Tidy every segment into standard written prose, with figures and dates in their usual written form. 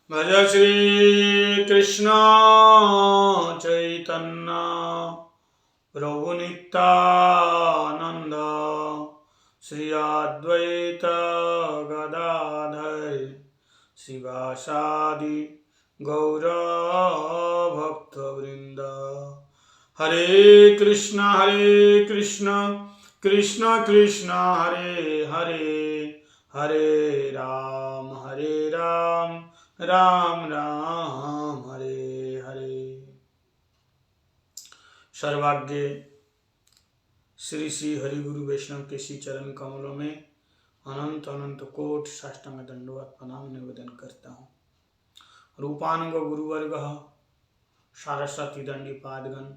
भज श्री कृष्ण चैतन्य प्रभु नित्यानंद श्री अद्वैत गदाधर शिवासादि गौर भक्तवृंद। हरे कृष्ण कृष्ण कृष्ण हरे हरे, हरे राम राम राम हरे हरे। सर्वाग्य श्री श्री हरि गुरु वैष्णव के श्री चरण कमलों में अनंत अनंत कोट साष्टांग दंडवत प्रणाम निवेदन करता हूँ। रूपानुग गुरुवर्ग सारस्वती दंडी पादगण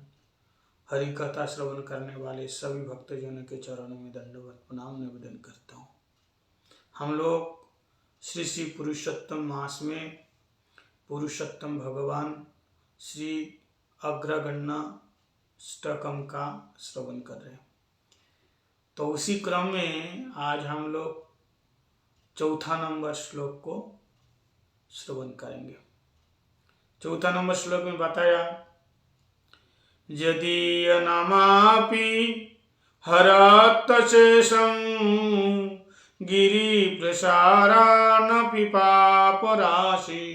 हरि कथा श्रवण करने वाले सभी भक्तजनों के चरणों में दंडवत प्रणाम निवेदन करता हूँ। हम लोग श्री श्री पुरुषोत्तम मास में पुरुषोत्तम भगवान श्री अग्रगण्य अष्टकम का श्रवण कर रहे हैं। तो उसी क्रम में आज हम लोग चौथा नंबर श्लोक को श्रवण करेंगे। चौथा नंबर श्लोक में बताया, यदि नामापि हरत शेषं गिरि प्रसारानपि पापराशि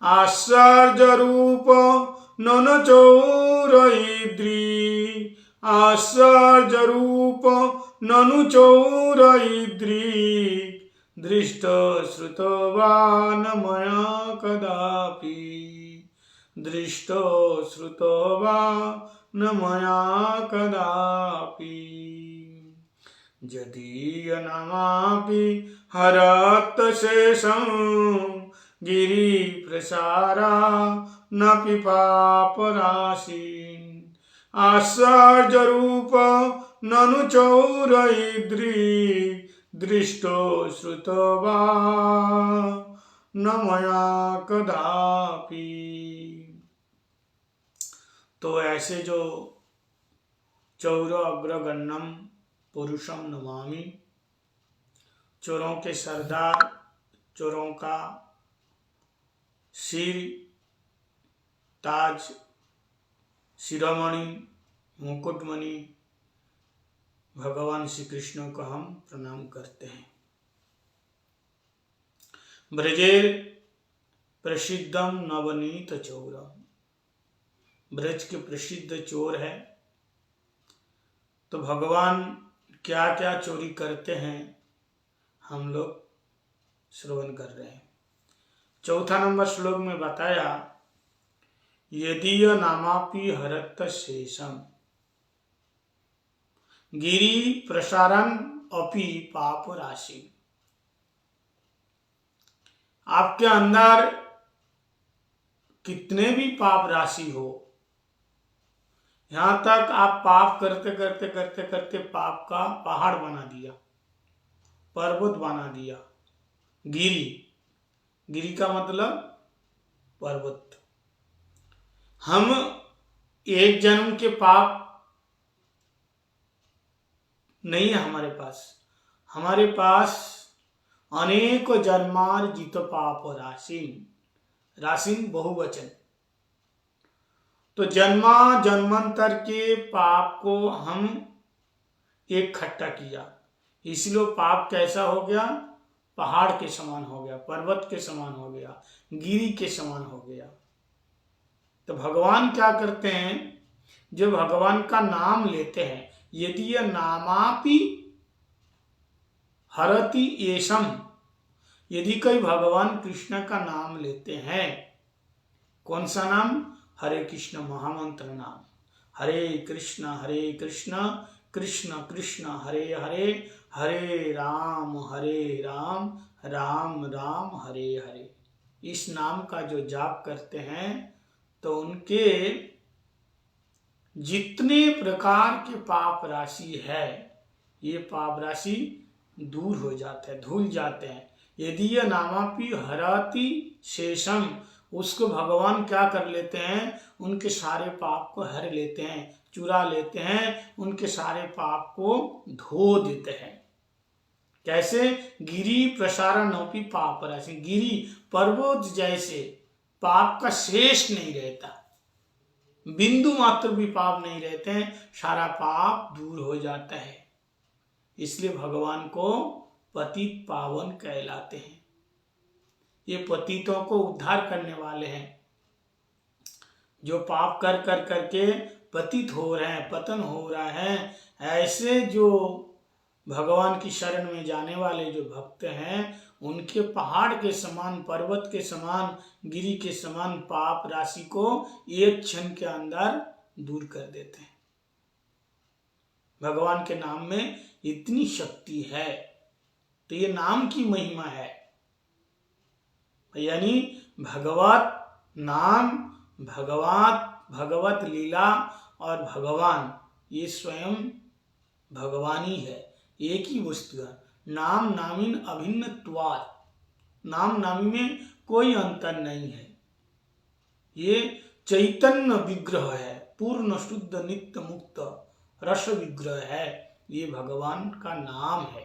आश्चर्य रूप नन चौरयिद्री आश्चर्य रूप ननु चौरयिद्री दृष्ट श्रुतवान मया कदापि दृष्ट श्रुतवान मया कदापि यदि नामापि हरत शेषं गिरि प्रसारा नपि पापराशि आश्चर्य रूप ननु चौरयिद्री दृष्टो श्रुतवा न मया कदापि। तो ऐसे जो चौर अग्रगण्यम पुरुषम नमामि, चोरों के सरदार, चोरों का सिर, ताज, शिरोमणि, मुकुटमणि भगवान श्री कृष्ण को हम प्रणाम करते हैं। ब्रजेर प्रसिद्धम नवनीत चौरम, ब्रज के प्रसिद्ध चोर है। तो भगवान क्या क्या चोरी करते हैं हम लोग श्रवण कर रहे हैं। चौथा नंबर श्लोक में बताया, यदि नामापि हरत शेषम गिरि प्रसारन अपि पाप राशि। आपके अंदर कितने भी पाप राशि हो, यहां तक आप पाप करते करते करते करते पाप का पहाड़ बना दिया, पर्वत बना दिया। गिरी का मतलब पर्वत। हम एक जन्म के पाप नहीं है हमारे पास अनेक जन्मार्जित पाप राशिन बहुवचन। तो जन्मांतर के पाप को हम इकट्ठा किया, इसलिए पाप कैसा हो गया, पहाड़ के समान हो गया, पर्वत के समान हो गया, गिरी के समान हो गया। तो भगवान क्या करते हैं, जो भगवान का नाम लेते हैं, यदि नामापि हरति येषम, यदि कोई भगवान कृष्ण का नाम लेते हैं, कौन सा नाम, हरे कृष्ण महामंत्र नाम, हरे कृष्ण कृष्ण कृष्ण हरे हरे, हरे राम राम राम हरे हरे। इस नाम का जो जाप करते हैं तो उनके जितने प्रकार के पाप राशि है, ये पाप राशि दूर हो जाते हैं, धुल जाते हैं। यदि ये नामापि हरति शेषम, उसको भगवान क्या कर लेते हैं, उनके सारे पाप को हर लेते हैं, चुरा लेते हैं, उनके सारे पाप को धो देते हैं। कैसे? गिरी प्रसारणोपि पाप राशि, गिरी पर्वत जैसे पाप का शेष नहीं रहता, बिंदु मात्र भी पाप नहीं रहते हैं, सारा पाप दूर हो जाता है। इसलिए भगवान को पतित पावन कहलाते हैं। ये पतितों को उद्धार करने वाले हैं, जो पाप कर कर करके पतित हो रहे हैं, पतन हो रहा है, ऐसे जो भगवान की शरण में जाने वाले जो भक्त हैं, उनके पहाड़ के समान, पर्वत के समान, गिरी के समान पाप राशि को एक क्षण के अंदर दूर कर देते हैं। भगवान के नाम में इतनी शक्ति है, तो ये नाम की महिमा है। यानी भगवत नाम, भगवत लीला और भगवान, ये स्वयं भगवान ही है, एक ही वस्तु है। नाम नामीन अभिन्नत्वात्, नाम नामी में कोई अंतर नहीं है। ये चैतन्य विग्रह है, पूर्ण शुद्ध नित्य मुक्त रस विग्रह है, ये भगवान का नाम है।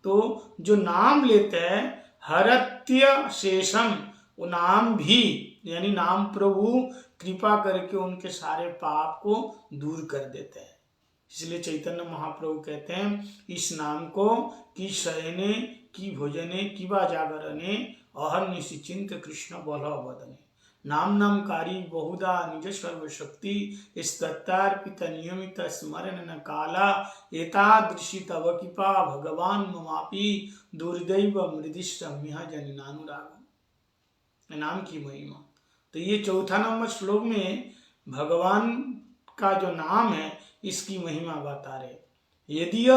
तो जो नाम लेते हैं हरत्य शेषम, वो नाम भी, यानी नाम प्रभु कृपा करके उनके सारे पाप को दूर कर देते हैं। इसलिए चैतन्य महाप्रभु कहते हैं, इस नाम को कि शयने कि भोजने कि वा जागरणे अहर्निशि चिंत कृष्ण बलव वदने, नाम नामकारी बहुधा निज सर्वशक्ति स्तत्तार्पित नियमित स्मरण न काला एतादृशी तव कृपा भगवान ममापि दुर्दैव मृदिष्टम्य जनिनानुराग। नाम की महिमा, तो ये चौथा नंबर श्लोक में भगवान का जो नाम है इसकी महिमा बता रहे। यदि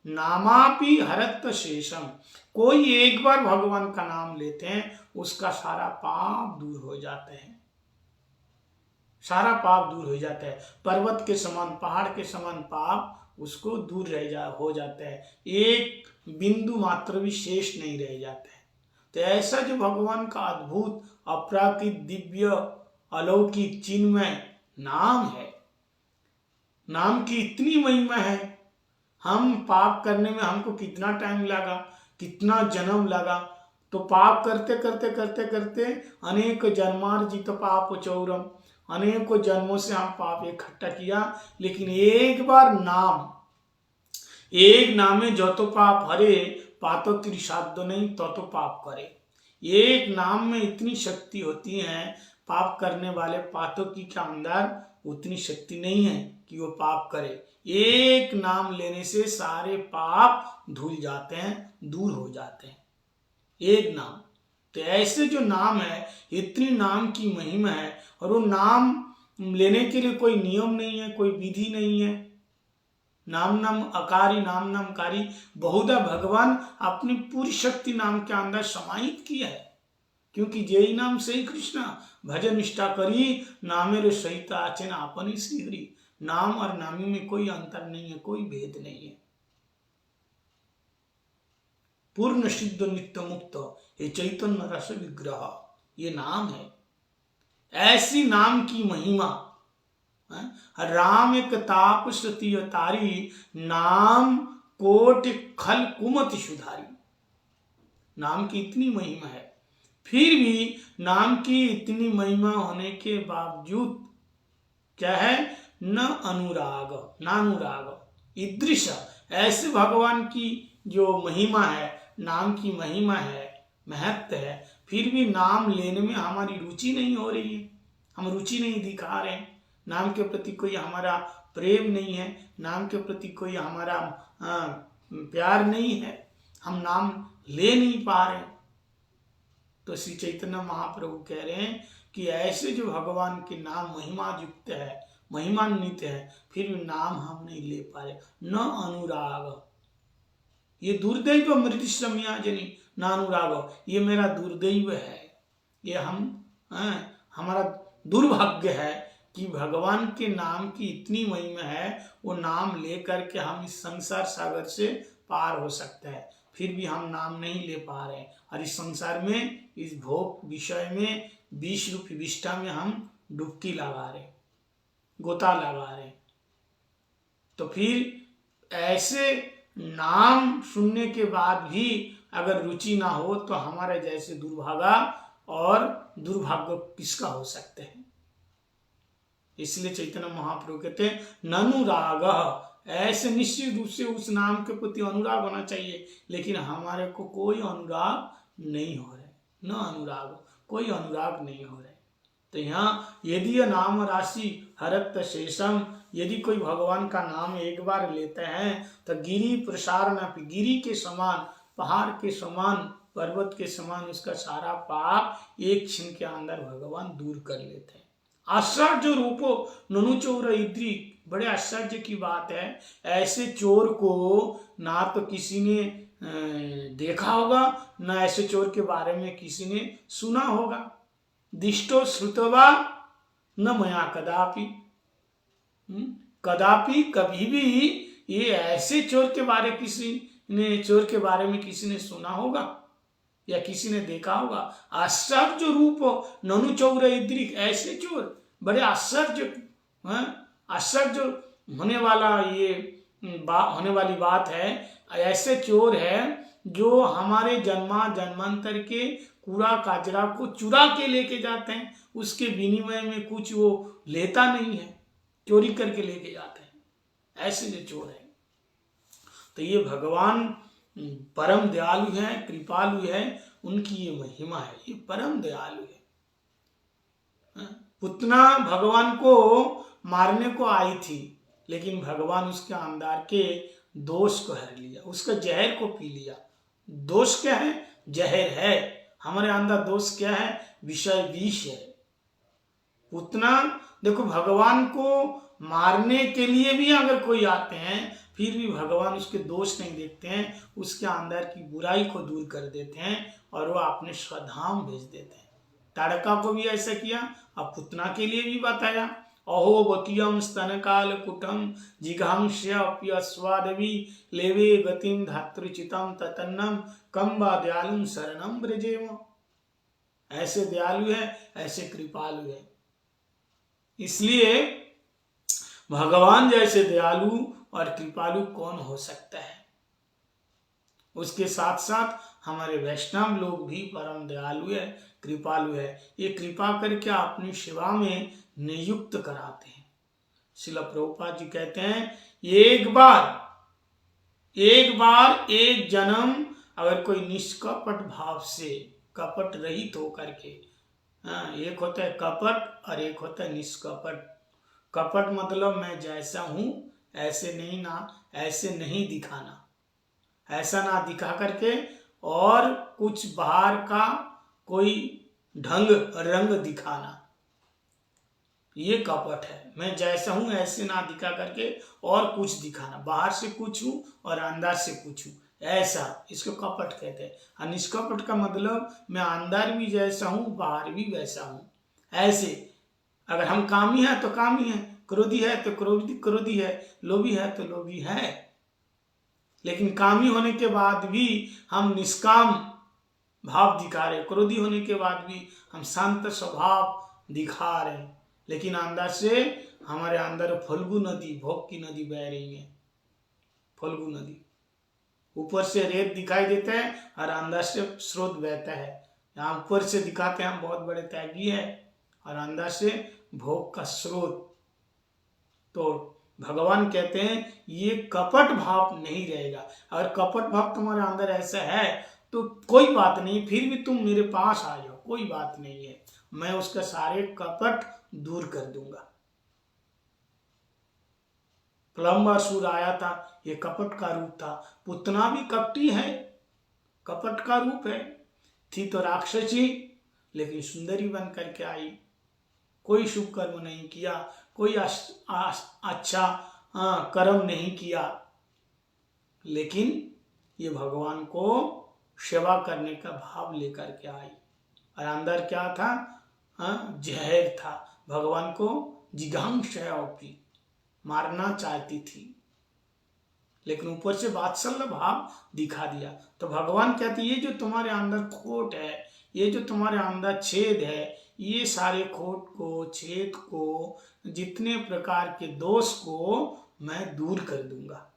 नामापि हरत शेषम, कोई एक बार भगवान का नाम लेते हैं उसका सारा पाप दूर हो जाते हैं, सारा पाप दूर हो जाता है। पर्वत के समान, पहाड़ के समान पाप उसको दूर हो जाता है, एक बिंदु मात्र भी शेष नहीं रह जाता है। तो ऐसा जो भगवान का अद्भुत अपराकृत दिव्य अलौकिक चिन्मय नाम है, नाम की इतनी महिमा है। हम पाप करने में हमको कितना टाइम लगा, कितना जन्म लगा, तो पाप करते करते करते करते अनेक जन्मार्जित पाप चौरम, अनेकों जन्मों से हम पाप इकट्ठा किया, लेकिन एक बार नाम, एक नामे जो तो पाप हरे पातो त्रिसाध्य नहीं तो पाप करे। एक नाम में इतनी शक्ति होती है, पाप करने वाले पातों की के अंदर उतनी शक्ति नहीं है कि वो पाप करे। एक नाम लेने से सारे पाप धुल जाते हैं, दूर हो जाते हैं, एक नाम। तो ऐसे जो नाम है, इतनी नाम की महिमा है, और वो नाम लेने के लिए कोई नियम नहीं है, कोई विधि नहीं है। नाम नाम अकारी, नाम नामकारी, बहुधा भगवान अपनी पूरी शक्ति नाम के अंदर समाहित किया है, क्योंकि जेई नाम से ही कृष्ण भजन निष्ठा करी, नामेरे सहित आचन आपनी श्रीहरि। नाम और नामी में कोई अंतर नहीं है, कोई भेद नहीं है। पूर्ण सिद्ध नित्य मुक्त ये चैतन्य रस विग्रह, ये नाम है। ऐसी नाम की महिमा, राम एक ताप सती तारी, नाम कोट खल कुमति सुधारी। नाम की इतनी महिमा है, फिर भी नाम की इतनी महिमा होने के बावजूद क्या है? न अनुराग, नानुराग ईदृश। ऐसे भगवान की जो महिमा है, नाम की महिमा है, महत्व है, फिर भी नाम लेने में हमारी रुचि नहीं हो रही है, हम रुचि नहीं दिखा रहे हैं, नाम के प्रति कोई हमारा प्रेम नहीं है, नाम के प्रति कोई हमारा प्यार नहीं है, हम नाम ले नहीं पा रहे। तो श्री चैतन्य महाप्रभु कह रहे हैं कि ऐसे जो भगवान के नाम महिमा युक्त है, महिमान्वित है, फिर भी नाम हम नहीं ले पा रहे। न अनुराग, ये दुर्दैव मृतिश्रमिया जनी नानुराग, ये मेरा दुर्दैव है, ये हमारा दुर्भाग्य है कि भगवान के नाम की इतनी महिमा है, वो नाम ले करके हम इस संसार सागर से पार हो सकते हैं, फिर भी हम नाम नहीं ले पा रहे हैं, और इस संसार में, इस भोग विषय में, 20 रूपी विष्ठा में हम डुबकी लगा रहे, गोता लगा रहे। तो फिर ऐसे नाम सुनने के बाद भी अगर रुचि ना हो तो हमारे जैसे दुर्भागा और दुर्भाग्य किसका हो सकते हैं। इसलिए चैतन्य महाप्रभु कहते हैं ननु राग, ऐसे निश्चित रूप से उस नाम के प्रति अनुराग होना चाहिए, लेकिन हमारे को कोई अनुराग नहीं हो रहा है, न अनुराग, कोई अनुराग नहीं हो रहा है। तो यहाँ यदि यह नाम राशि हरत शेषम, यदि कोई भगवान का नाम एक बार लेते हैं तो गिरी प्रसारण, गिरी के समान, पहाड़ के समान, पर्वत के समान उसका सारा पाप एक क्षण के अंदर भगवान दूर कर लेते हैं। आश्चर्य रूपो ननु चोर इद्री, बड़े आश्चर्य की बात है, ऐसे चोर को ना तो किसी ने देखा होगा, ना ऐसे चोर के बारे में किसी ने सुना होगा। दिष्टो श्रुतवा न मया कदापि, कदापि कभी भी ये ऐसे चोर के बारे में किसी ने सुना होगा या किसी ने देखा होगा। आश्चर्य रूप ननु चौर इद्रिक, ऐसे चोर, बड़े आश्चर्य होने वाली बात है। ऐसे चोर है जो हमारे जन्मांतर के कूड़ा काजरा को चुरा के लेके जाते हैं, उसके विनिमय में कुछ वो लेता नहीं है, चोरी करके लेके जाते हैं, ऐसे जो चोर है। तो ये भगवान परम दयालु है, कृपालु है, उनकी ये महिमा है, ये परम दयालु है। पुतना भगवान को मारने को आई थी, लेकिन भगवान उसके अंदर के दोष को हर लिया, उसका जहर को पी लिया। दोष क्या है? जहर है। हमारे अंदर दोष क्या है? विषय विष है। पुतना देखो, भगवान को मारने के लिए भी अगर कोई आते हैं फिर भी भगवान उसके दोष नहीं देखते हैं, उसके अंदर की बुराई को दूर कर देते हैं और वो अपने स्वधाम भेज देते हैं। ताड़का को भी ऐसा किया, अब पुतना के लिए भी बताया। अहो बकियम स्तनकाल कुटम जिघांस्य स्वादवी लेवे गतिम धातृचितम ततन्नम कम्बा दयालु शरणम ब्रजेम। ऐसे दयालु है, ऐसे कृपालु है। इसलिए भगवान जैसे दयालु और कृपालु कौन हो सकता है। उसके साथ साथ हमारे वैष्णव लोग भी परम दयालु है, कृपालु है। ये कृपा करके अपनी सेवा में नियुक्त कराते हैं। श्रील प्रभुपाद जी कहते हैं एक बार एक जन्म अगर कोई निष्कपट भाव से, कपट रहित होकर के, एक होता है कपट और एक होता है निष्कपट। कपट मतलब मैं जैसा हूं ऐसे नहीं दिखाना, ऐसा ना दिखा करके और कुछ बाहर का कोई रंग दिखाना, ये कपट है। मैं जैसा हूं ऐसे ना दिखा करके और कुछ दिखाना, बाहर से कुछ हूं और अंदर से कुछ हूं, ऐसा, इसको कपट कहते हैं। और निष्कपट का मतलब मैं अंदर भी जैसा हूं बाहर भी वैसा हूं, ऐसे। अगर हम कामी है तो कामी है, क्रोधी है तो क्रोधी है, लोभी है तो लोभी है। लेकिन कामी होने के बाद भी हम निष्काम भाव दिखा रहे, क्रोधी होने के बाद भी हम शांत स्वभाव दिखा रहे, लेकिन अंदर से हमारे अंदर फल्गु नदी, भोग की नदी बह रही है। फल्गु नदी ऊपर से रेत दिखाई देता है और अंदर से स्रोत बहता है। यहाँ ऊपर से दिखाते हैं हम बहुत बड़े त्यागी है और अंदर से भोग का स्रोत। तो भगवान कहते हैं ये कपट भाव नहीं रहेगा। अगर कपट भाव तुम्हारे अंदर ऐसा है तो कोई बात नहीं, फिर भी तुम मेरे पास आ जाओ, कोई बात नहीं है, मैं उसका सारे कपट दूर कर दूंगा। प्लम्बासुर आया था, ये कपट का रूप था। पुतना भी कपटी है, कपट का रूप है। थी तो राक्षसी, लेकिन सुंदरी बन करके आई। कोई शुभ कर्म नहीं किया, कोई अच्छा कर्म नहीं किया, लेकिन ये भगवान को सेवा करने का भाव लेकर के आई। और अंदर क्या था? जहर था। भगवान को जिघांसयापि, मारना चाहती थी, लेकिन ऊपर से वात्सल्य भाव दिखा दिया। तो भगवान कहते ये जो तुम्हारे अंदर खोट है, ये जो तुम्हारे अंदर छेद है, ये सारे खोट को, छेद को, जितने प्रकार के दोष को मैं दूर कर दूंगा।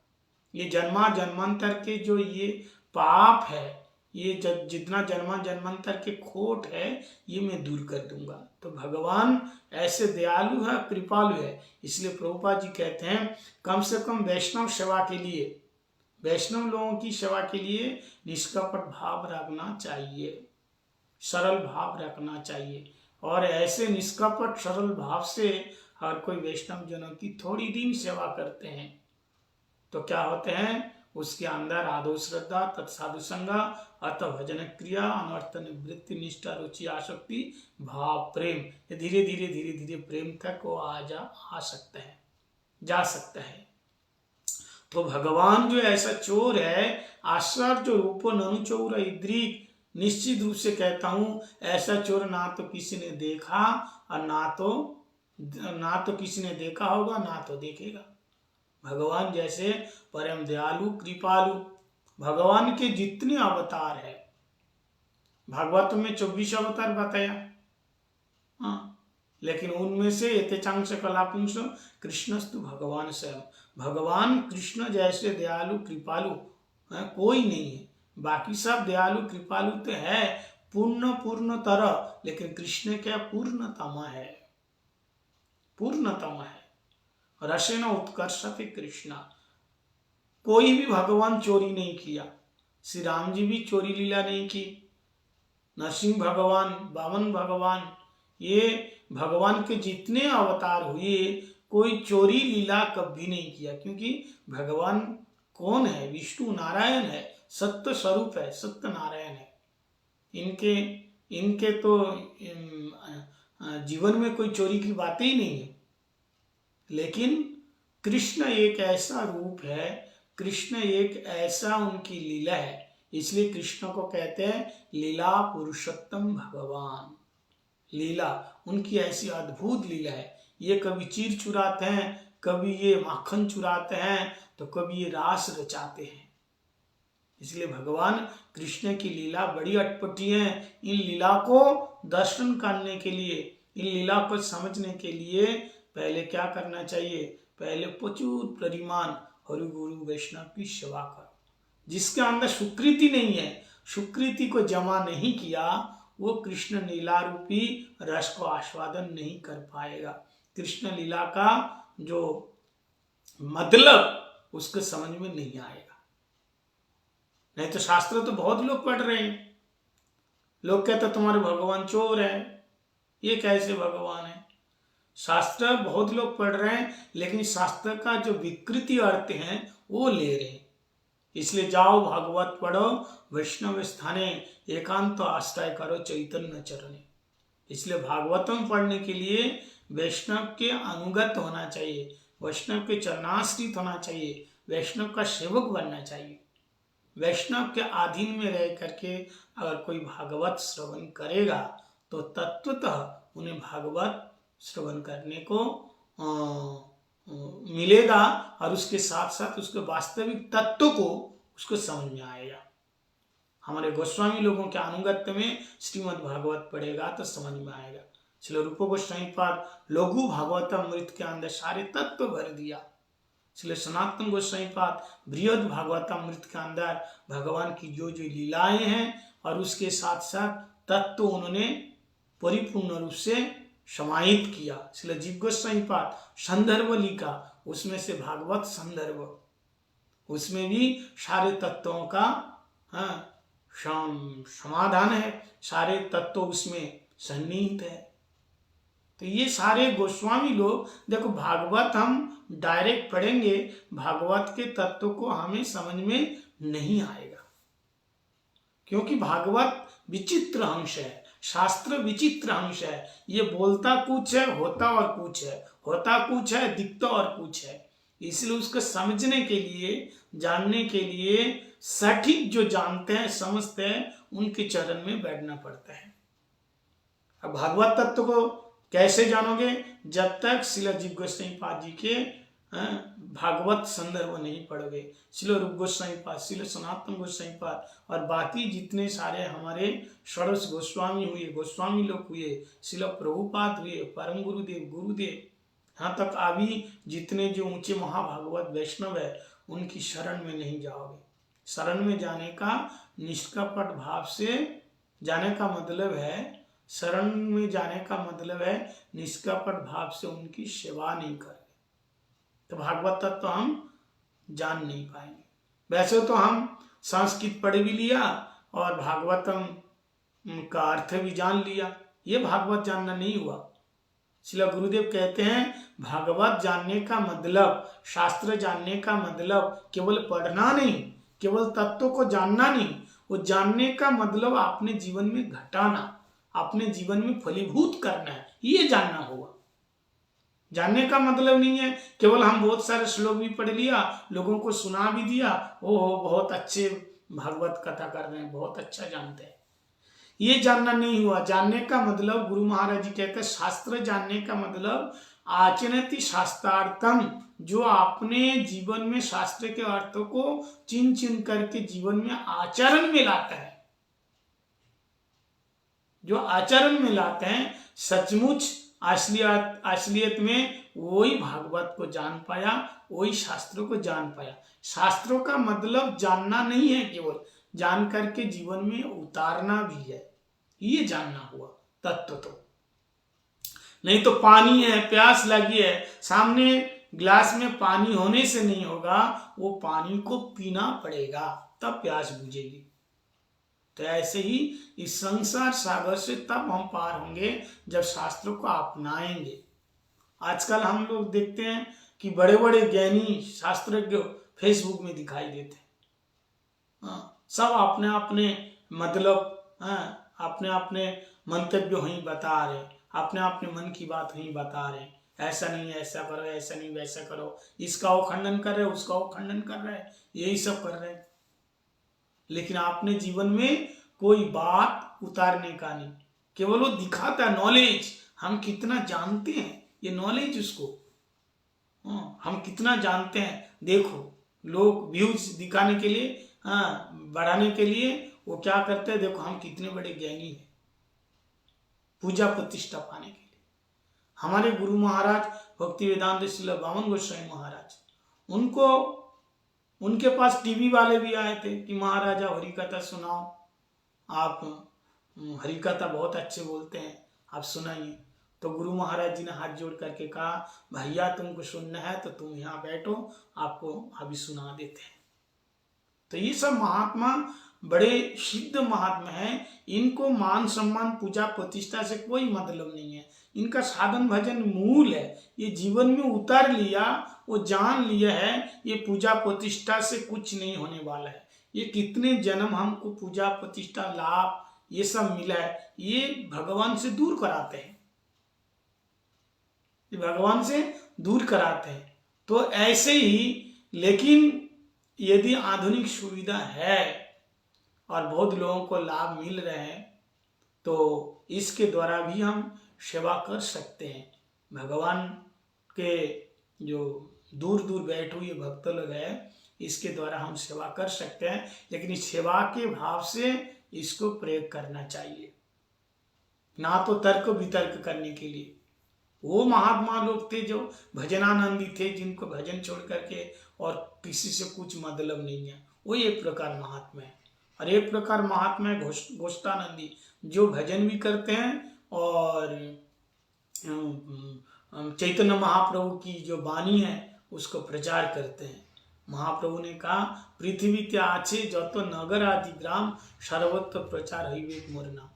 ये जन्मा जन्मांतर के जो ये पाप है, ये जितना जन्मा जन्मांतर के खोट है, ये मैं दूर कर दूंगा। तो भगवान ऐसे दयालु है, कृपालु है। इसलिए प्रभुपाद जी कहते हैं कम से कम वैष्णव सेवा के लिए, वैष्णव लोगों की सेवा के लिए निष्कपट भाव रखना चाहिए, सरल भाव रखना चाहिए। और ऐसे निष्कपट सरल भाव से हर कोई वैष्णव जनों की थोड़ी दिन सेवा करते हैं तो क्या होते हैं, उसके अंदर आदो श्रद्धा, तत्साधु संग, अत भजन क्रिया, अनर्थ निवृत्ति, निष्ठा, रुचि, आसक्ति, भाव, प्रेम, ये धीरे धीरे धीरे धीरे प्रेम तक वो आ सकते हैं, जा सकता है। तो भगवान जो ऐसा चोर है, आश्चर्य रूपो ननु चोर इद्रिक, निश्चित रूप से कहता हूं ऐसा चोर ना तो किसी ने देखा और ना तो किसी ने देखा होगा, ना तो देखेगा। भगवान जैसे परम दयालु कृपालु, भगवान के जितने अवतार है, भागवत में 24 अवतार बताया, लेकिन उनमें से एतेचांश कलापुंस कृष्णस्तु भगवान स्वयं, भगवान कृष्ण जैसे दयालु कृपालु कोई नहीं है। बाकी सब दयालु कृपालु तो है पूर्ण तरह, लेकिन कृष्ण क्या पूर्णतम है, पूर्णतम है। रसेन उत्कर्षते कृष्णा, कोई भी भगवान चोरी नहीं किया। श्री राम जी भी चोरी लीला नहीं की, नरसिंह भगवान, वामन भगवान, ये भगवान के जितने अवतार हुए कोई चोरी लीला कभी नहीं किया, क्योंकि भगवान कौन है, विष्णु नारायण है, सत्य स्वरूप है, सत्य नारायण है। इनके तो जीवन में कोई चोरी की बात ही नहीं है। लेकिन कृष्ण एक ऐसा रूप है, कृष्ण एक ऐसा उनकी लीला है, इसलिए कृष्ण को कहते हैं लीला पुरुषोत्तम भगवान। लीला उनकी ऐसी अद्भुत लीला है, ये कभी चीर चुराते हैं, कभी ये माखन चुराते हैं, तो कभी ये रास रचाते हैं। इसलिए भगवान कृष्ण की लीला बड़ी अटपटी है। इन लीला को दर्शन करने के लिए, इन लीला को समझने के लिए पहले क्या करना चाहिए, पहले प्रचुर परिमाण हरि गुरु वैष्णव की सेवा करो। जिसके अंदर सुकृति नहीं है, सुकृति को जमा नहीं किया, वो कृष्ण लीला रूपी रस को आस्वादन नहीं कर पाएगा। कृष्ण लीला का जो मतलब उसको समझ में नहीं आएगा। नहीं तो शास्त्र तो बहुत लोग पढ़ रहे हैं, लोग कहते तुम्हारे भगवान चोर है, ये कैसे भगवान है। शास्त्र बहुत लोग पढ़ रहे हैं, लेकिन शास्त्र का जो विकृति अर्थ है वो ले रहे हैं। इसलिए जाओ भागवत पढ़ो, वैष्णव स्थाने एकांत आश्रय करो चैतन्य चरणे। इसलिए भागवतम पढ़ने के लिए वैष्णव के अनुगत होना चाहिए, वैष्णव के चरणाश्रित होना चाहिए, वैष्णव का सेवक बनना चाहिए। वैष्णव के अधीन में रह करके अगर कोई भागवत श्रवण करेगा तो तत्वतः उन्हें भागवत श्रवण करने को मिलेगा, और उसके साथ साथ उसके वास्तविक तत्व को उसको समझ में आएगा। हमारे गोस्वामी लोगों के अनुगत्य में श्रीमद् भागवत पढ़ेगा तो समझ में आएगा। इसलिए रूप गोस्वामी पाद लघु भागवतामृत के अंदर सारे तत्व भर दिया। इसलिए सनातन गोस्वामी पाद बृहद भागवतामृत के अंदर भगवान की जो जो लीलाएं हैं और उसके साथ साथ तत्व उन्होंने परिपूर्ण रूप से समाहित किया। इसलिए जीव गोस्वामी पाद संदर्भ लिखा, उसमें से भागवत संदर्भ, उसमें भी सारे तत्वों का समाधान है, सारे तत्व उसमें सन्निहित है। तो ये सारे गोस्वामी लोग देखो, भागवत हम डायरेक्ट पढ़ेंगे, भागवत के तत्व को हमें समझ में नहीं आएगा, क्योंकि भागवत विचित्र अंश है, शास्त्र विचित्र अंश है। ये बोलता कुछ है, होता और कुछ है, होता कुछ है, दिखता और कुछ है। इसलिए उसको समझने के लिए, जानने के लिए सटीक जो जानते हैं, समझते हैं, उनके चरण में बैठना पड़ता है। अब भागवत तत्व को कैसे जानोगे, जब तक श्रील जीव गोस्वामी पाद जी के भागवत संदर्भ नहीं पढ़ोगे। श्रील रूप गोस्वामी पाद, श्रील सनातन गोस्वामी पाद और बाकी जितने सारे हमारे षोडश गोस्वामी हुए, गोस्वामी लोग हुए, श्रील प्रभुपाद हुए, परम गुरुदेव, यहाँ तक अभी जितने जो ऊंचे महाभागवत वैष्णव है, उनकी शरण में नहीं जाओगे। शरण में जाने का निष्कपट भाव से जाने का मतलब है, शरण में जाने का मतलब है निष्कपट भाव से उनकी सेवा नहीं करेंगे तो भागवत तत्व तो हम जान नहीं पाएंगे। वैसे तो हम संस्कृत पढ़ भी लिया और भागवतम का अर्थ भी जान लिया, ये भागवत जानना नहीं हुआ। श्रील गुरुदेव कहते हैं भागवत जानने का मतलब, शास्त्र जानने का मतलब केवल पढ़ना नहीं, केवल तत्व को जानना नहीं, वो जानने का मतलब अपने जीवन में घटाना, अपने जीवन में फलीभूत करना है, ये जानना होगा। जानने का मतलब नहीं है केवल हम बहुत सारे श्लोक भी पढ़ लिया, लोगों को सुना भी दिया, ओहो बहुत अच्छे भागवत कथा कर रहे हैं, बहुत अच्छा जानते हैं, ये जानना नहीं हुआ। जानने का मतलब गुरु महाराज जी कहते हैं शास्त्र जानने का मतलब आचरति शास्त्रार्थम, जो अपने जीवन में शास्त्र के अर्थों को चिन चिन करके जीवन में आचरण में लाता है, जो आचरण में लाते हैं सचमुच असलियत में वही भागवत को जान पाया, वही शास्त्रों को जान पाया। शास्त्रों का मतलब जानना नहीं है, केवल जान करके जीवन में उतारना भी है, ये जानना हुआ तत्व। तो नहीं तो पानी है, प्यास लगी है, सामने गिलास में पानी होने से नहीं होगा, वो पानी को पीना पड़ेगा तब प्यास बुझेगी। तो ऐसे ही इस संसार सागर से तब हम पार होंगे जब शास्त्रों को अपनाएंगे। आजकल हम लोग देखते हैं कि बड़े बड़े ज्ञानी शास्त्रज्ञ फेसबुक में दिखाई देते हैं, सब अपने अपने मतलब अपने अपने मंतव्य वहीं बता रहे, अपने अपने मन की बात वहीं बता रहे, ऐसा नहीं ऐसा करो, ऐसा नहीं वैसा करो, इसका वो खंडन कर रहे, उसका वो खंडन कर रहे, यही सब कर रहे। लेकिन आपने जीवन में कोई बात उतारने का नहीं, केवल वो दिखाता नॉलेज, हम कितना जानते हैं, ये नॉलेज उसको, हम कितना जानते हैं। देखो लोग व्यूज दिखाने के लिए, बढ़ाने के लिए वो क्या करते हैं, देखो हम कितने बड़े ज्ञानी हैं, पूजा प्रतिष्ठा पाने के लिए। हमारे गुरु महाराज भक्ति वेदांत श्रील बामन गोस्वामी महाराज, उनके पास टीवी वाले भी आए थे कि महाराजा हरि कथा सुनाओ, आप हरि कथा बहुत अच्छे बोलते हैं, आप सुनाइए। तो गुरु महाराज जी ने हाथ जोड़ करके कहा, भैया तुमको सुनना है तो तुम यहाँ बैठो, आपको अभी सुना देते हैं। तो ये सब महात्मा बड़े सिद्ध महात्मा हैं, इनको मान सम्मान पूजा प्रतिष्ठा से कोई मतलब नहीं है, इनका साधन भजन मूल है, ये जीवन में उतार लिया, वो जान लिया है ये पूजा प्रतिष्ठा से कुछ नहीं होने वाला है। ये कितने जन्म हमको पूजा प्रतिष्ठा लाभ ये सब मिला है, ये भगवान से दूर कराते हैं, ये भगवान से दूर कराते हैं। तो ऐसे ही, लेकिन यदि आधुनिक सुविधा है और बहुत लोगों को लाभ मिल रहे हैं तो इसके द्वारा भी हम सेवा कर सकते हैं। भगवान के जो दूर दूर बैठे हुए भक्त लोग हैं, इसके द्वारा हम सेवा कर सकते हैं, लेकिन इस सेवा के भाव से इसको प्रयोग करना चाहिए, ना तो तर्क वितर्क करने के लिए। वो महात्मा लोग थे जो भजनानंदी थे, जिनको भजन छोड़ करके और किसी से कुछ मतलब नहीं है, वो एक प्रकार महात्मा है। और एक प्रकार महात्मा है गोष्ठानंदी, जो भजन भी करते हैं और चैतन्य महाप्रभु की जो वाणी है उसको प्रचार करते हैं। महाप्रभु ने कहा, पृथ्वी ते आछे जतो नगर आदि ग्राम सर्वत्र प्रचार हईबे मोर नाम,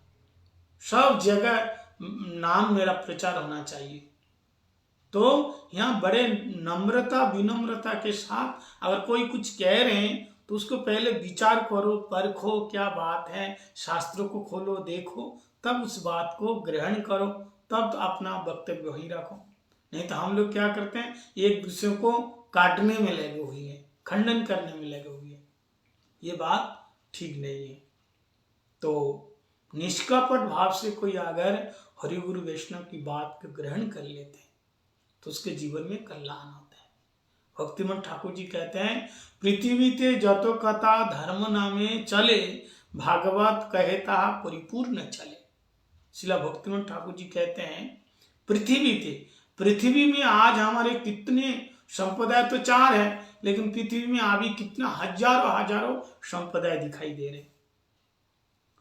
सब जगह नाम मेरा प्रचार होना चाहिए। तो यहाँ बड़े नम्रता विनम्रता के साथ अगर कोई कुछ कह रहे हैं तो उसको पहले विचार करो, परखो क्या बात है, शास्त्रों को खोलो देखो, तब उस बात को ग्रहण करो, तब अपना वक्तव्य वहीं रखो। नहीं तो हम लोग क्या करते हैं, एक दूसरे को काटने में लगे हुए हैं, खंडन करने में लगे हुए हैं, ये बात ठीक नहीं है। तो निष्कपट भाव से कोई अगर हरि गुरु वैष्णव की बात को ग्रहण कर लेते हैं तो उसके जीवन में कल्याण होता है। भक्तिमन ठाकुर जी कहते हैं, पृथ्वी ते जतो कथा धर्म नामे चले, भागवत कहता परिपूर्ण चले। शिला भक्तिमन ठाकुर जी कहते हैं, पृथ्वी में आज हमारे कितने संप्रदाय तो 4 है, लेकिन पृथ्वी में अभी कितना हजारों हजारों संप्रदाय दिखाई दे रहे,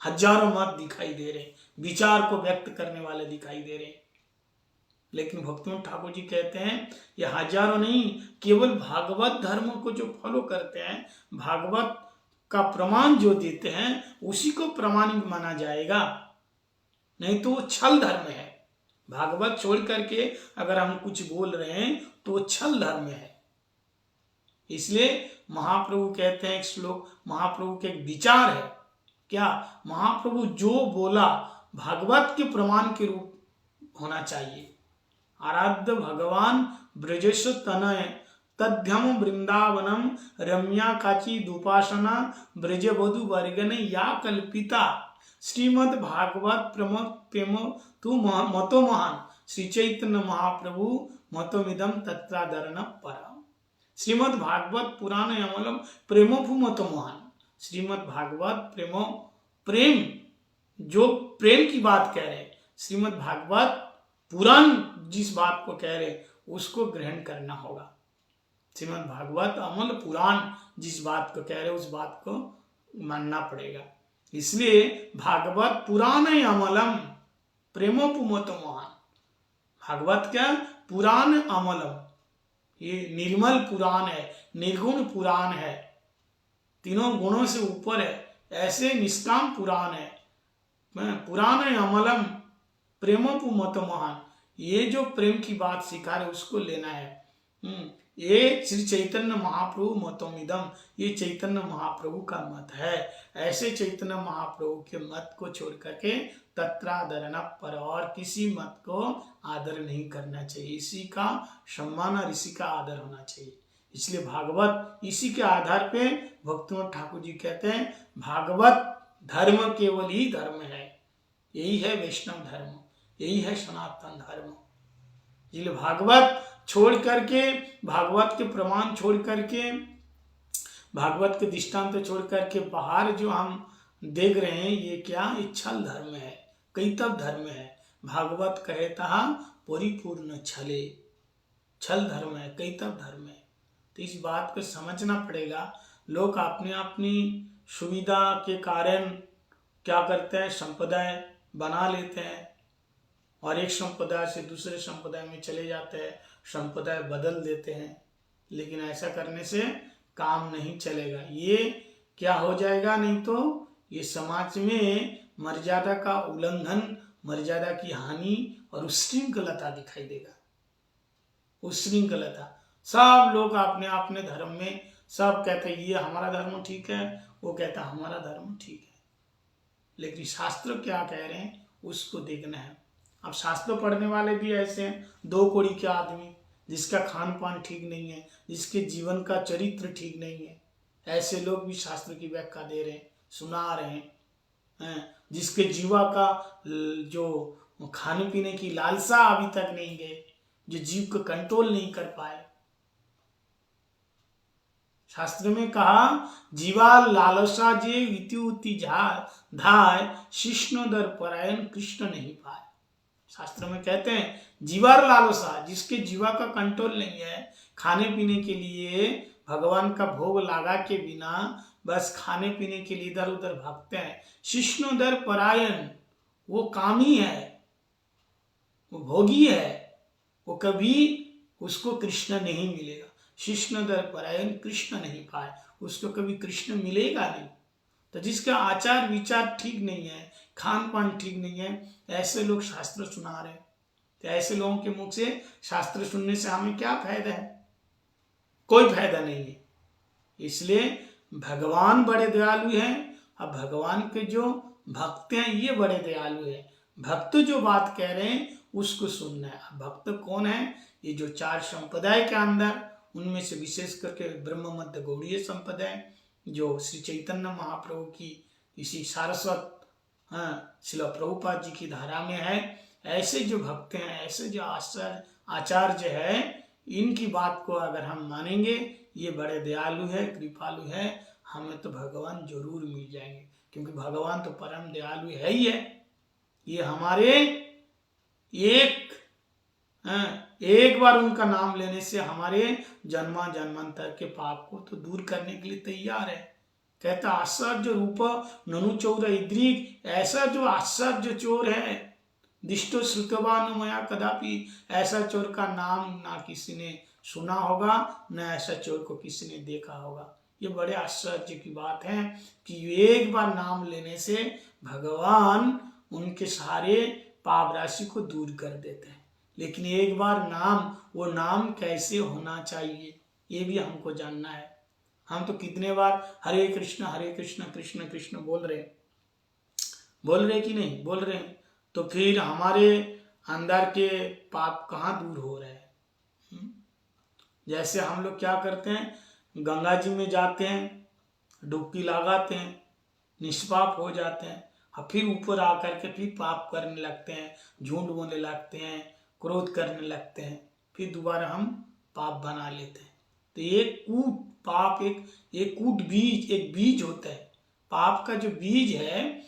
हजारों मत दिखाई दे रहे, विचार को व्यक्त करने वाले दिखाई दे रहे। लेकिन भक्तिविनोद ठाकुर जी कहते हैं ये हजारों नहीं, केवल भागवत धर्म को जो फॉलो करते हैं, भागवत का प्रमाण जो देते हैं, उसी को प्रमाणिक माना जाएगा, नहीं तो वो छल धर्म है। भागवत छोड़ करके अगर हम कुछ बोल रहे हैं तो वो छल धर्म है। इसलिए महाप्रभु कहते हैं, एक श्लोक महाप्रभु के एक विचार है, क्या महाप्रभु जो बोला भागवत के प्रमाण के रूप होना चाहिए। आराध्य भगवान ब्रजेश तनय तद्यम वृंदावनम रम्या काची दुपासना ब्रजवधु वर्गन या कल्पिता श्रीमद् भागवत प्रेम तु मतो महान श्री चैतन्य महाप्रभु मतोमिदम तत्रादरण परम। श्रीमद् भागवत पुराण अमलम प्रेमोपु मतो महान। श्रीमद् भागवत प्रेम जो प्रेम की बात कह रहे, श्रीमद् भागवत पुराण जिस बात को कह रहे उसको ग्रहण करना होगा। श्रीमद् भागवत अमल पुराण जिस बात को कह रहे उस बात को मानना पड़ेगा। इसलिए भागवत पुराण अमलम प्रेमोपु मतो महान। भागवत क्या पुराण अमलम, ये निर्मल पुराण है, निर्गुण पुराण है, तीनों गुणों से ऊपर है, ऐसे निष्काम पुराण है। पुराण अमलम प्रेमोपु मतो महान, ये जो प्रेम की बात सिखा रहे उसको लेना है। ये श्री चैतन्य महाप्रभु मतोमिदम, ये चैतन्य महाप्रभु का मत है। ऐसे चैतन्य महाप्रभु के मत को छोड़ करके तत्रादरण पर, और किसी मत को आदर नहीं करना चाहिए। इसी का सम्मान और इसी का आदर होना चाहिए। इसलिए भागवत इसी के आधार पे भक्तिविनोद ठाकुर जी कहते हैं भागवत धर्म केवल ही धर्म है, यही है वैष्णव धर्म, यही है सनातन धर्म। इसलिए भागवत छोड़ करके, भागवत के प्रमाण छोड़ करके, भागवत के दृष्टांत छोड़ करके बाहर जो हम देख रहे हैं ये क्या, ये छल धर्म है, कैतव धर्म है। भागवत कहता परिपूर्ण छले, छल धर्म है, कैतव धर्म है। तो इस बात को समझना पड़ेगा। लोग अपनी सुविधा के कारण क्या करते हैं, संप्रदाय बना लेते हैं और एक संप्रदाय से दूसरे संप्रदाय में चले जाते हैं, संप्रदाय बदल देते हैं। लेकिन ऐसा करने से काम नहीं चलेगा, ये क्या हो जाएगा, नहीं तो ये समाज में मर्यादा का उल्लंघन, मर्यादा की हानि और उच्छृंखलता दिखाई देगा। उच्छृंखलता, सब लोग अपने धर्म में सब कहते हैं ये हमारा धर्म ठीक है, वो कहता हमारा धर्म ठीक है। लेकिन शास्त्र क्या कह रहे हैं उसको देखना है। अब शास्त्र पढ़ने वाले भी ऐसे हैं, 2 कौड़ी के आदमी, जिसका खान पान ठीक नहीं है, जिसके जीवन का चरित्र ठीक नहीं है, ऐसे लोग भी शास्त्र की व्याख्या दे रहे हैं, सुना रहे हैं। जिसके जीवा का जो खाने पीने की लालसा अभी तक नहीं गए, जो जीव को कंट्रोल नहीं कर पाए। शास्त्र में कहा जीवा लालसा जे वित्युति धाय शिष्णोदर परायण कृष्ण नहीं पाए। शास्त्र में कहते हैं जीवार लालसा, जिसके जीवा का कंट्रोल नहीं है, खाने पीने के लिए भगवान का भोग लगा के बिना बस खाने पीने के लिए इधर उधर भागते हैं। शिष्णोदर परायण, वो कामी है, वो भोगी है, वो कभी उसको कृष्ण नहीं मिलेगा। शिष्णोदर परायण कृष्ण नहीं पाए, उसको कभी कृष्ण मिलेगा नहीं। तो जिसका आचार विचार ठीक नहीं है, खान पान ठीक नहीं है, ऐसे लोग शास्त्र सुना रहे हैं। तो ऐसे लोगों के मुख से शास्त्र सुनने से हमें क्या फायदा है, कोई फायदा नहीं है। इसलिए भगवान बड़े दयालु हैं, अब भगवान के जो भक्त हैं ये बड़े दयालु हैं। भक्त जो बात कह रहे हैं उसको सुनना है। अब भक्त कौन है, ये जो 4 संप्रदाय के अंदर, उनमें से विशेष करके ब्रह्म मध्य गौड़ीय संप्रदाय जो श्री चैतन्य महाप्रभु की इसी सारस्वत श्रील प्रभुपाद जी की धारा में है, ऐसे जो भक्त हैं, ऐसे जो आचार्य है, इनकी बात को अगर हम मानेंगे, ये बड़े दयालु है, कृपालु है, हमें तो भगवान जरूर मिल जाएंगे। क्योंकि भगवान तो परम दयालु है ही है। ये हमारे एक एक बार उनका नाम लेने से हमारे जन्मा जन्मांतर के पाप को तो दूर करने के लिए तैयार है। कहता आश्चर्य रूप ननु चौर इद्रिक, ऐसा जो आश्चर्य चोर है, दिष्टो श्रुतवा न मया कदापि, ऐसा चोर का नाम ना किसी ने सुना होगा, न ऐसा चोर को किसी ने देखा होगा। ये बड़े आश्चर्य की बात है कि एक बार नाम लेने से भगवान उनके सारे पाप राशि को दूर कर देते हैं। लेकिन एक बार नाम, वो नाम कैसे होना चाहिए ये भी हमको जानना है। हम तो कितने बार हरे कृष्ण कृष्ण कृष्ण बोल रहे कि नहीं बोल रहे हैं, तो फिर हमारे अंदर के पाप कहाँ दूर हो रहे हैं। जैसे हम लोग क्या करते हैं, गंगा जी में जाते हैं, डुबकी लगाते हैं, निष्पाप हो जाते हैं, और फिर ऊपर आकर के फिर पाप करने लगते हैं, झूठ बोलने लगते हैं, क्रोध करने लगते हैं, फिर दोबारा हम पाप बना लेते हैं। तो एक कूट पाप, एक कूट बीज, एक बीज होता है। पाप का जो बीज है,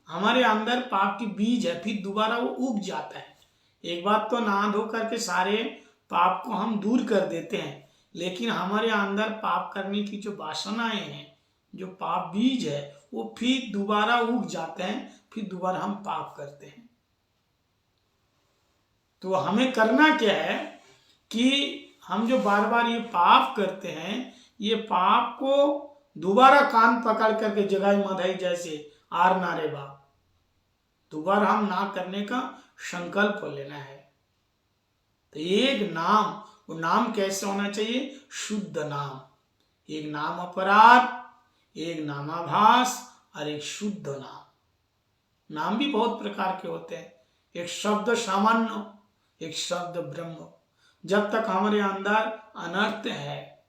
हमारे अंदर पाप की बीज है, फिर दोबारा वो उग जाता है। एक बात तो नहा धो करके सारे पाप को हम दूर कर देते हैं, लेकिन हमारे अंदर पाप करने की जो वासनाएं हैं, जो पाप बीज है, वो फिर दोबारा उग जाते हैं, फिर दोबारा हम पाप करते हैं। तो हमें करना क्या है कि हम जो बार बार ये पाप करते हैं, ये पाप को दोबारा कान पकड़ करके जगाई मधाई जैसे आर नारे बाप, दोबारा हम ना करने का संकल्प लेना है। तो एक नाम, वो नाम कैसे होना चाहिए, शुद्ध नाम। एक नाम अपराध, एक नामाभास और एक शुद्ध नाम। नाम भी बहुत प्रकार के होते हैं, एक शब्द सामान्य, एक शब्द ब्रह्म। जब तक हमारे अंदर अनर्थ है,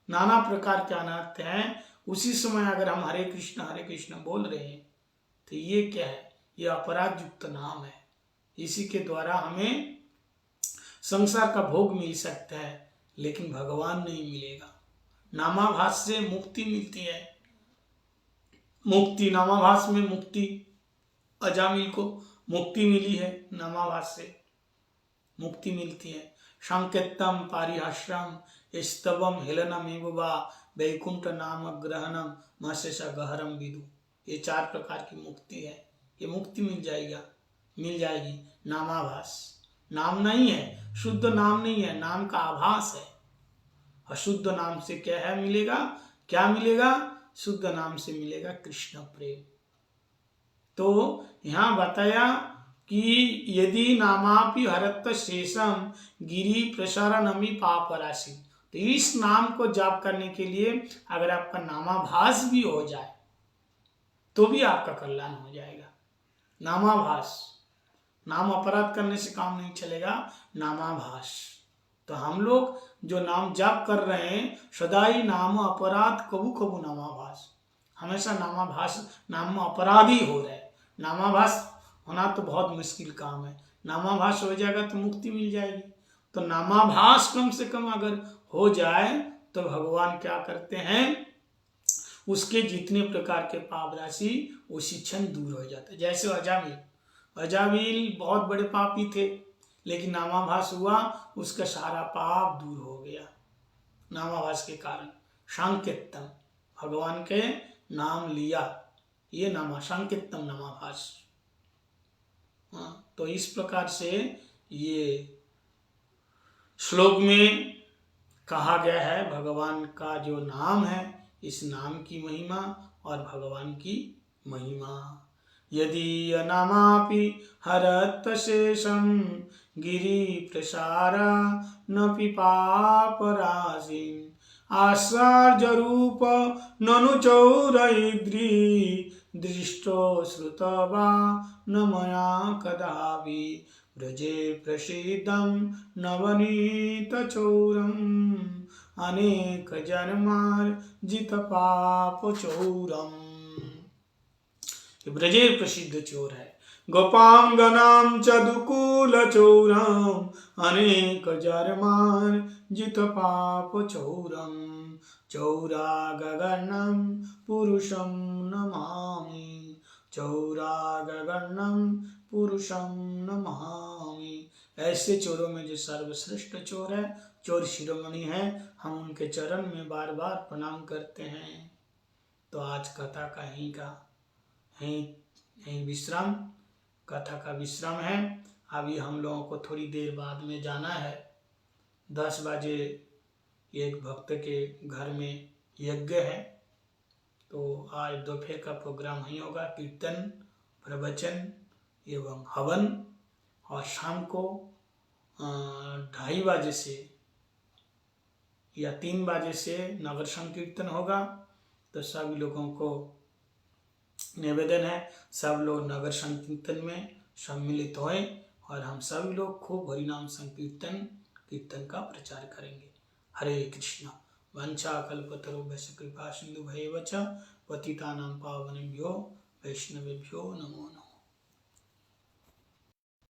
नाना प्रकार के अनर्थ हैं, उसी समय अगर हम हरे कृष्ण बोल रहे हैं, तो ये क्या है, ये अपराध युक्त नाम है। इसी के द्वारा हमें संसार का भोग मिल सकता है, लेकिन भगवान नहीं मिलेगा। नामाभास से मुक्ति मिलती है, मुक्ति नामाभास में मुक्ति, अजामिल को मुक्ति मिली है, नामाभास से मुक्ति मिलती है। संकेतम पारिहाश्रम स्तवम हेलनम एवं वैकुंठ नाम ग्रहणम महशेष गहरम विदु, ये 4 प्रकार की मुक्ति है। ये मुक्ति मिल जाएगी। नामाभास, नाम नहीं है, शुद्ध नाम नहीं है, नाम का आभास है। अशुद्ध नाम से क्या है मिलेगा, क्या मिलेगा, शुद्ध नाम से मिलेगा कृष्ण प्रेम। तो यहां बताया कि यदि नामापि हरत शेषम गिरी प्रसारणमि पाप राशि, तो इस नाम को जाप करने के लिए अगर आपका नामाभास भी हो जाए तो भी आपका कल्याण हो जाएगा। नामाभास, नाम अपराध करने से काम नहीं चलेगा, नामाभास। तो हम लोग जो नाम जाप कर रहे हैं, सदाई नाम अपराध कबू कबू नामाभास, हमेशा नामाभास नाम अपराधी हो रहे। नामाभास होना तो बहुत मुश्किल काम है, नामाभास हो जाएगा तो मुक्ति मिल जाएगी। तो नामाभास कम से कम अगर हो जाए तो भगवान क्या करते हैं, उसके जितने प्रकार के पाप राशि उसी क्षण दूर हो जाते। जैसे अजामिल बहुत बड़े पापी थे, लेकिन नामाभास हुआ, उसका सारा पाप दूर हो गया नामाभास के कारण। सांकेतम, भगवान के नाम लिया, ये नामा सांकेतम नामाभास। तो इस प्रकार से ये श्लोक में कहा गया है भगवान का जो नाम है, इस नाम की महिमा और भगवान की महिमा। यदि अनामापि हरत शेषम गिरि प्रसारा न पाप राशि, आश्चर्य रूप ननु चौरैद्री दृष्टो श्रुतवा न मया कदापि, ब्रजे प्रसीदं नवनीत चौरम अनेक जन्मार्जित पाप चौरम। ब्रजे प्रसिद्ध चोर है। गोपांगनाम चदुकूल चौरम अनेक जन्मार्जित पाप चौरम, चौरागगणं पुरुषं नमामि, चौरागगणं पुरुषं नमामि। ऐसे चोरों में जो सर्वश्रेष्ठ चोर है, चोर शिरोमणि है, हम उनके चरण में बार बार प्रणाम करते हैं। तो आज कथा का यहीं विश्राम, कथा का विश्राम है। अभी हम लोगों को थोड़ी देर बाद में जाना है। 10 बजे एक भक्त के घर में यज्ञ है, तो आज दोपहर का प्रोग्राम वहीं होगा, कीर्तन, प्रवचन एवं हवन। और शाम को 2:30 बजे से या 3 बजे से नगर संकीर्तन होगा। तो सभी लोगों को निवेदन है, सब लोग नगर संकीर्तन में सम्मिलित होएं और हम सभी लोग खूब हरिनाम संकीर्तन कीर्तन का प्रचार करेंगे। हरे कृष्णा। वंशाकल्पतरुभ्यश्च कृपा सिन्धुभ्यैव च पतितानां पावनेभ्यो वैष्णवेभ्यो नमो नमः।